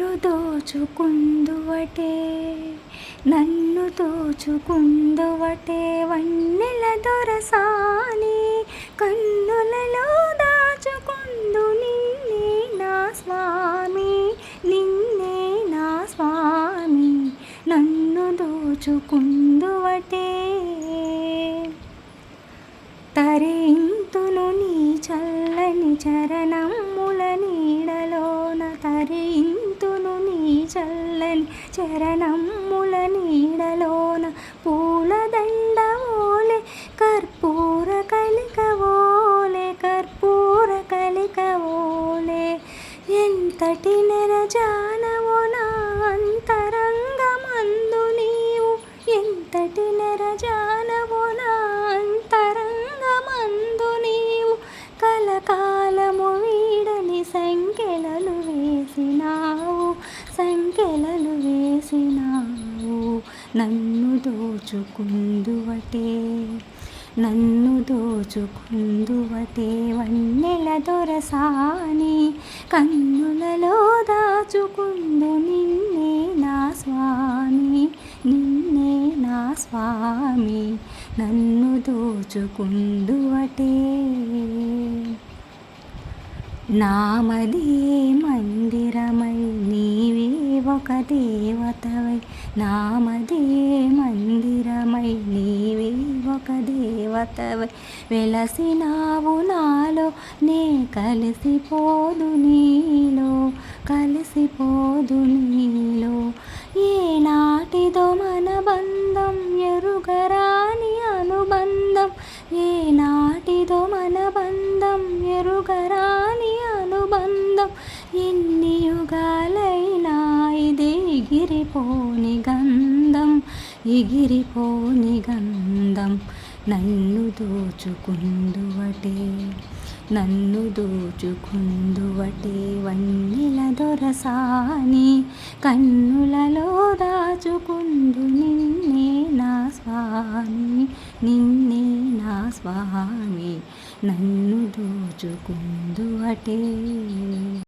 నన్ను దోచుకుందువటే నన్ను దోచుకుందువటే వన్నెల దొరసాని కన్నులలో దాచుకుందు నిన్నే నా స్వామి నిన్నే నా స్వామి నన్ను దోచుకుందువటే తరింతును నీ చల్లని చరణముల నీడలోన తరింతును నీ చల్లని చరణముల నీడలోన పూలదండ ఓలే కర్పూర కలిక ఓలే ఎంతటి నెరజానవో నా అంతరంగమందు నీవు ఎంతటి నెరజానవో నా అంతరంగమందు నీవు కలకాలము వీడని సంకెలలు వేసినావు నన్ను దోచుకుందువటే నన్ను దోచుకుందువటే వన్నెల దొరసాని కన్నులలో దాచుకుందు నిన్నే నా స్వామి నిన్నే నా స్వామి నన్ను దోచుకుందువటే నామదే మందిరమై నీవే ఒక దేవతవై నామదే మందిరమై నీవే ఒక దేవతవై వెలసినావు నాలో నే కలిసిపోదు నీలో ఏనాటిదో మన బంధం ఎరుగరాని అనుబంధం ఏనాటిదో మన బంధం ఎరుగరాని అనుబంధం ఎన్ని యుగాలైనా ఇదే ఎగిరిపోని గంధం నన్ను దోచుకుందువటే వన్నెల దొరసాని కన్నులలో దాచుకుందు నిన్నే నా స్వామి నన్ను దోచుకుందువటే